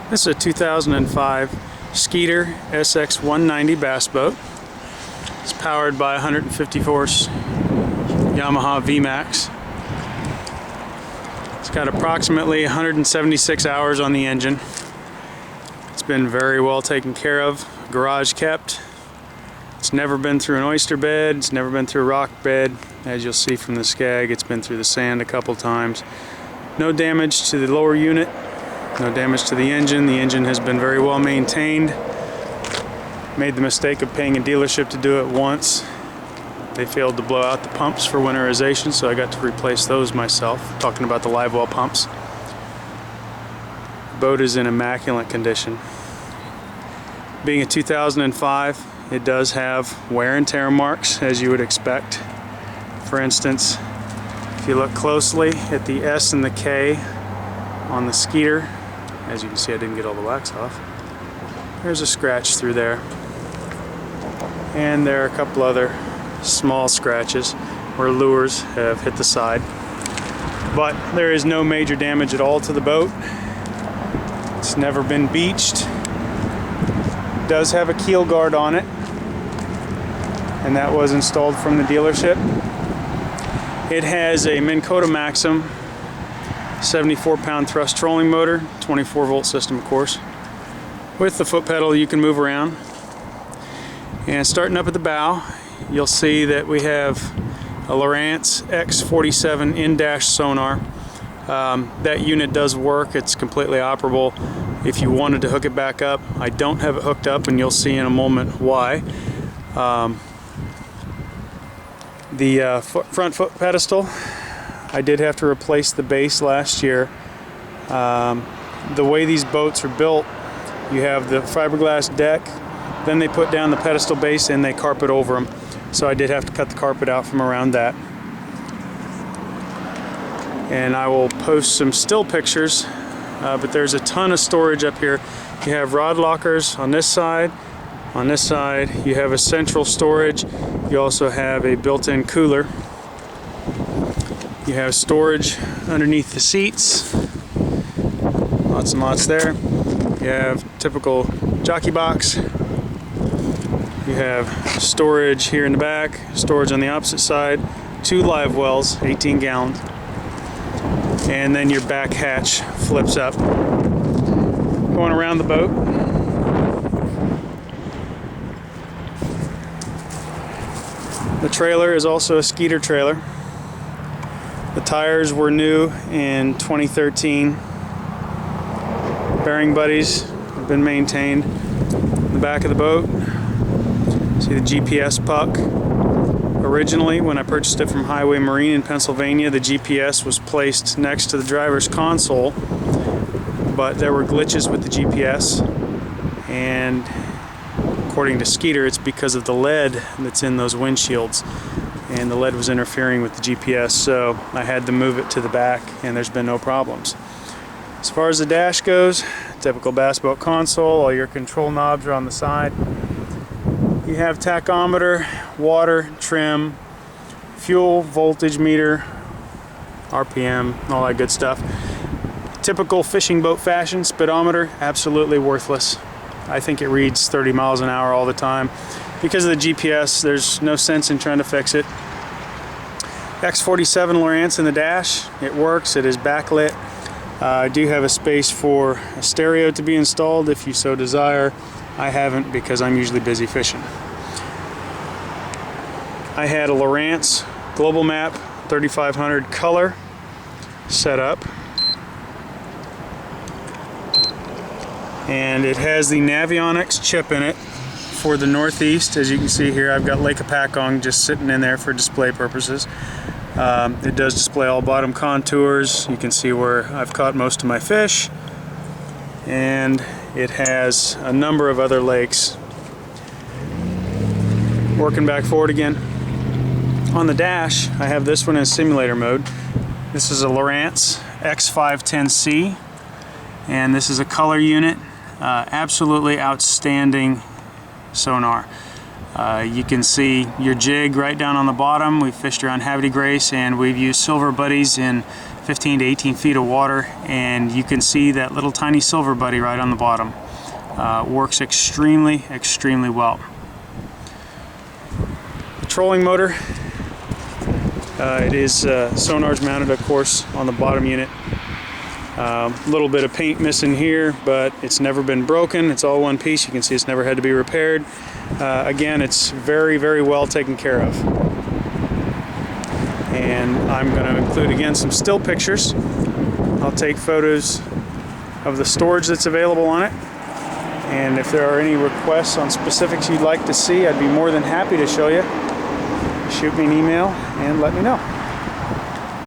This is a 2005 Skeeter SX-190 bass boat. It's powered by 150 force Yamaha VMAX. It's got approximately 176 hours on the engine. It's been very well taken care of, garage kept. It's never been through an oyster bed, it's never been through a rock bed. As you'll see from the skag, it's been through the sand a couple times. No damage to the lower unit, no damage to the engine. The engine has been very well maintained. Made the mistake of paying a dealership to do it once. They failed to blow out the pumps for winterization, so I got to replace those myself, talking about the live well pumps. The boat is in immaculate condition. Being a 2005, it does have wear and tear marks, as you would expect. For instance, if you look closely at the S and the K on the Skeeter, as you can see I didn't get all the wax off, there's a scratch through there. And there are a couple other small scratches where lures have hit the side. But there is no major damage at all to the boat. It's never been beached. It does have a keel guard on it, and that was installed from the dealership. It has a Minn Kota Maxim 74-pound thrust trolling motor, 24-volt system of course. With the foot pedal you can move around. And starting up at the bow, you'll see that we have a Lowrance X47 in-dash sonar. That unit does work, it's completely operable if you wanted to hook it back up. I don't have it hooked up, and you'll see in a moment why. The front foot pedestal, I did have to replace the base last year. The way these boats are built, you have the fiberglass deck, then they put down the pedestal base and they carpet over them. So I did have to cut the carpet out from around that. And I will post some still pictures, but there's a ton of storage up here. You have rod lockers on this side. On this side you have a central storage. You also have a built-in cooler. You have storage underneath the seats. Lots and lots there. You have typical jockey box. You have storage here in the back, storage on the opposite side, 2 live wells, 18 gallons. And then your back hatch flips up. Going around the boat, the trailer is also a Skeeter trailer. The tires were new in 2013. Bearing buddies have been maintained. In the back of the boat, see the GPS puck. Originally, when I purchased it from Highway Marine in Pennsylvania, the GPS was placed next to the driver's console, but there were glitches with the GPS, and according to Skeeter, it's because of the lead that's in those windshields, and the lead was interfering with the GPS, so I had to move it to the back, and there's been no problems. As far as the dash goes, typical bass boat console, all your control knobs are on the side. You have tachometer, water, trim, fuel, voltage meter, RPM, all that good stuff. Typical fishing boat fashion, speedometer, absolutely worthless. I think it reads 30 miles an hour all the time. Because of the GPS, there's no sense in trying to fix it. X47 Lowrance in the dash, it works, it is backlit. I do have a space for a stereo to be installed if you so desire. I haven't because I'm usually busy fishing. I had a Lowrance Global Map 3500 color set up, and it has the Navionics chip in it for the Northeast. As you can see here, I've got Lake Apacong just sitting in there for display purposes. It does display all bottom contours. You can see where I've caught most of my fish, and it has a number of other lakes. Working back forward again. On the dash, I have this one in simulator mode. This is a Lowrance X510C, and this is a color unit. Absolutely outstanding sonar. You can see your jig right down on the bottom. We've fished around Havre de Grace, and we've used silver buddies in 15 to 18 feet of water, and you can see that little tiny silver buddy right on the bottom. Works extremely well. The trolling motor, it is sonars mounted, of course, on the bottom unit. A little bit of paint missing here, but it's never been broken. It's all one piece. You can see it's never had to be repaired. Again, it's very well taken care of. And I'm going to include again some still pictures. I'll take photos of the storage that's available on it. And if there are any requests on specifics you'd like to see, I'd be more than happy to show you. Shoot me an email and let me know.